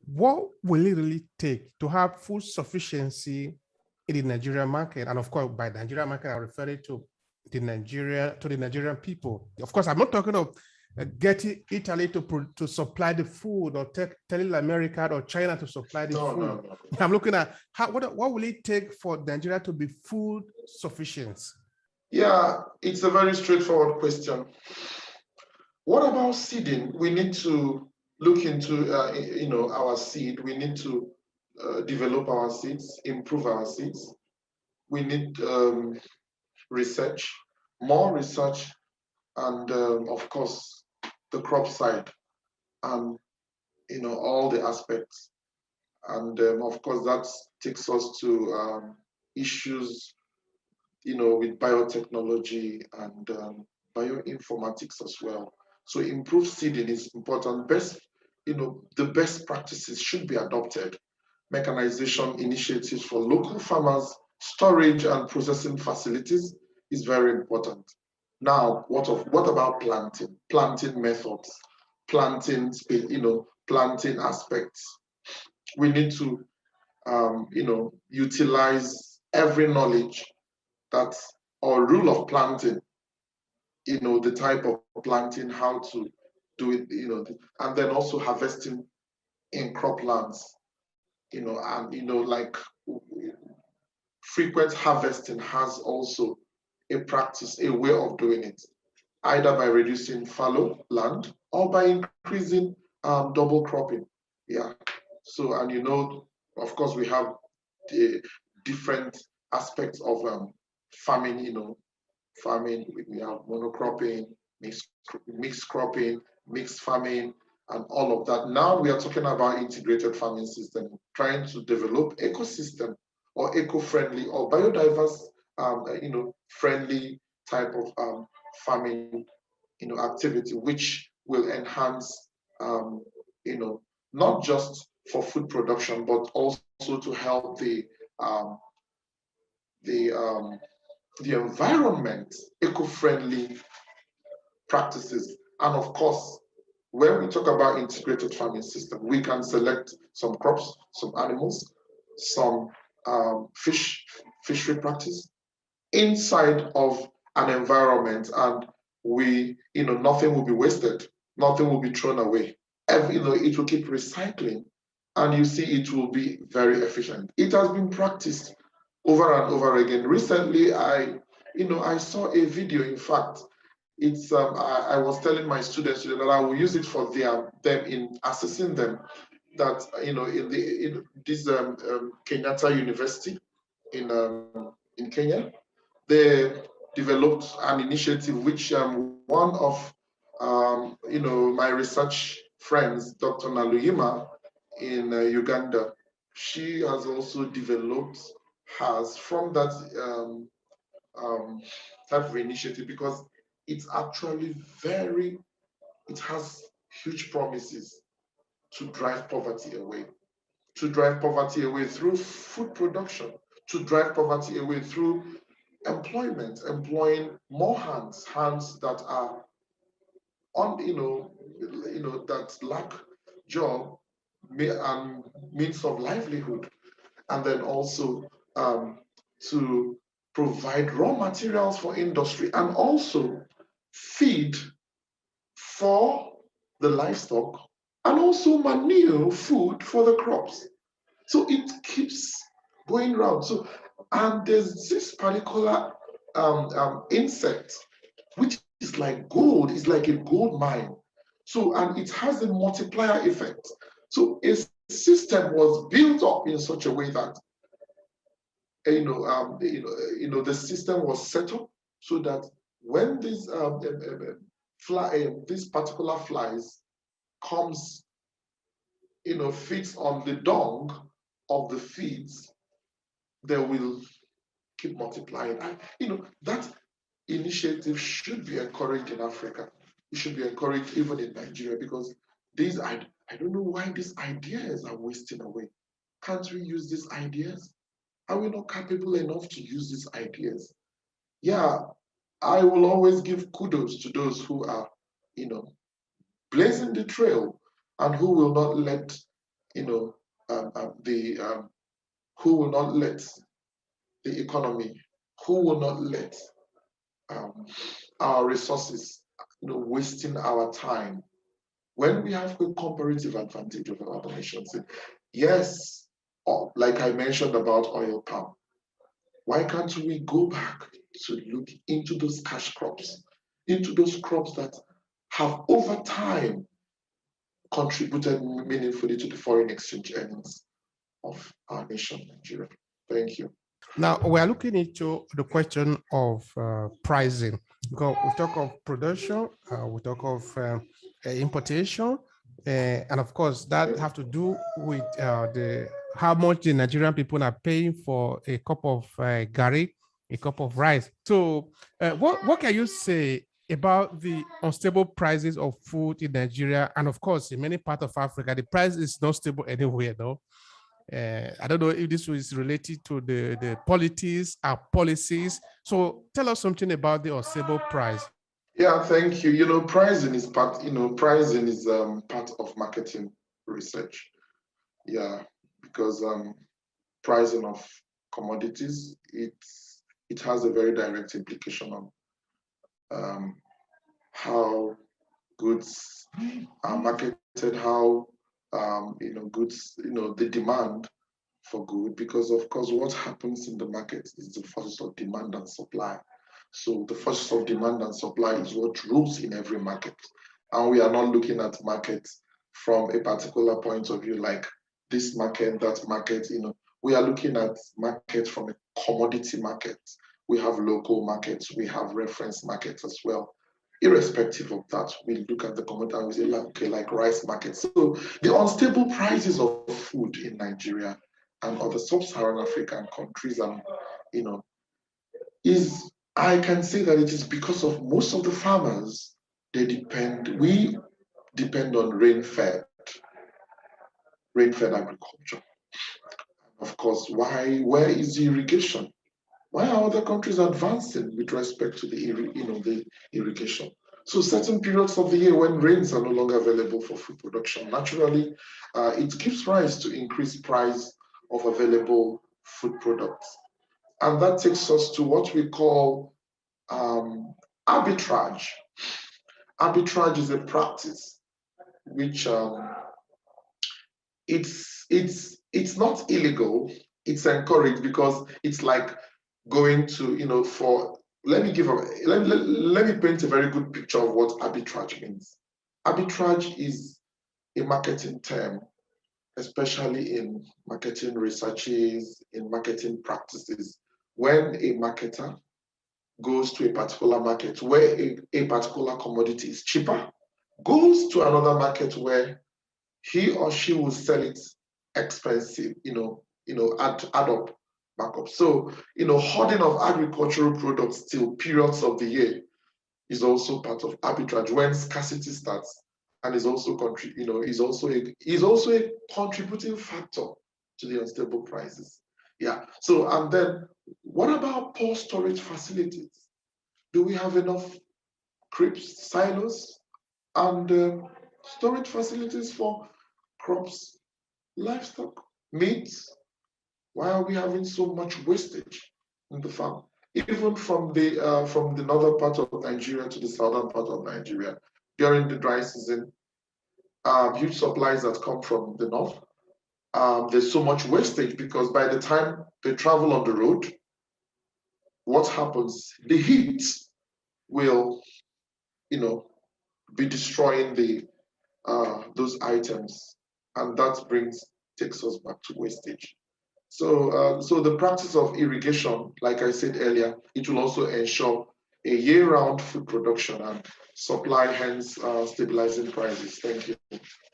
what will it really take to have food sufficiency in the Nigerian market? And of course, by Nigerian market, I refer it to the Nigerian people. Of course, I'm not talking of getting Italy to supply the food, or telling America or China to supply the food. No. I'm looking at what will it take for Nigeria to be food sufficient? Yeah, it's a very straightforward question. What about seeding? We need to look into our seed. We need to develop our seeds, improve our seeds. We need research, more research, and of course the crop side, and all the aspects. And of course that takes us to issues with biotechnology and bioinformatics as well. So improved seeding is important. The best practices should be adopted. Mechanization initiatives for local farmers, storage and processing facilities is very important. Now, what about planting? Planting methods, planting aspects. We need to utilize every knowledge or rule of planting, the type of planting, how to do it, and then also harvesting in croplands, and like frequent harvesting has also a practice, a way of doing it, either by reducing fallow land or by increasing double cropping. Yeah. So, and of course, we have the different aspects of farming. Farming, we have monocropping, mixed cropping, mixed farming, and all of that. Now we are talking about integrated farming system, trying to develop ecosystem or eco-friendly or biodiverse, friendly type of farming, activity, which will enhance, not just for food production, but also to help the environment, eco-friendly practices. And of course, when we talk about integrated farming system, we can select some crops, some animals, some fishery practice inside of an environment, and nothing will be wasted, nothing will be thrown away. It will keep recycling, and you see it will be very efficient. It has been practiced over and over again. Recently, I saw a video. In fact, it's I was telling my students that I will use it for them in assessing them. That in this Kenyatta University in Kenya, they developed an initiative which one of my research friends, Dr. Naluyima in Uganda, she has also developed from that type of initiative, because it's actually it has huge promises to drive poverty away, through food production, to drive poverty away through employment, employing more hands that are that lack job and means of livelihood, and then also to provide raw materials for industry, and also feed for the livestock, and also manure, food for the crops. So it keeps going round. So, and there's this particular insect which is like gold, it's like a gold mine. So, and it has a multiplier effect. So a system was built up in such a way that the system was set up so that when these these particular flies comes, feeds on the dung of the feeds, they will keep multiplying. And that initiative should be encouraged in Africa. It should be encouraged even in Nigeria, because I don't know why these ideas are wasting away. Can't we use these ideas? Are we not capable enough to use these ideas? Yeah, I will always give kudos to those who are, blazing the trail, and who will not let, who will not let the economy, who will not let our resources, wasting our time when we have a comparative advantage over other nations. Yes, like I mentioned about oil palm, why can't we go back to look into those cash crops, into those crops that have over time contributed meaningfully to the foreign exchange earnings of our nation, Nigeria? Thank you. Now, we are looking into the question of pricing, because we talk of production, we talk of importation, and of course, that have to do with how much the Nigerian people are paying for a cup of gari, a cup of rice. So what can you say about the unstable prices of food in Nigeria? And of course, in many parts of Africa, the price is not stable anywhere, though. I don't know if this was related to the politics or policies. So tell us something about the unstable price. Yeah, thank you. Pricing is part of marketing research. Yeah, because pricing of commodities, it has a very direct implication on how goods are marketed, how goods, the demand for good, because of course what happens in the market is the forces of demand and supply. So the forces of demand and supply is what rules in every market. And we are not looking at markets from a particular point of view, like this market, that market, we are looking at market from a commodity market. We have local markets, we have reference markets as well. Irrespective of that, we look at the commodity and we say, okay, like rice markets. So the unstable prices of food in Nigeria and other sub-Saharan African countries, and I can say that it is because of most of the farmers, we depend on rain-fed agriculture. Of course, where is the irrigation? Why are other countries advancing with respect to the irrigation? So certain periods of the year when rains are no longer available for food production, naturally, it gives rise to increased price of available food products. And that takes us to what we call arbitrage. Arbitrage is a practice which it's not illegal, it's encouraged, because it's like going to, let me paint a very good picture of what arbitrage means. Arbitrage is a marketing term, especially in marketing researches, in marketing practices. When a marketer goes to a particular market where a particular commodity is cheaper, goes to another market where he or she will sell it expensive, add up, back up. So, hoarding of agricultural products till periods of the year is also part of arbitrage when scarcity starts, and is also a contributing factor to the unstable prices. Yeah. So, and then what about poor storage facilities? Do we have enough crisp silos and storage facilities for crops, livestock, meat? Why are we having so much wastage in the farm? Even from the northern part of Nigeria to the southern part of Nigeria, during the dry season, huge supplies that come from the north. There's so much wastage because by the time they travel on the road, what happens? The heat will, be destroying those items, and that takes us back to wastage. So, so the practice of irrigation, like I said earlier, it will also ensure a year-round food production and supply, hence stabilizing prices. Thank you.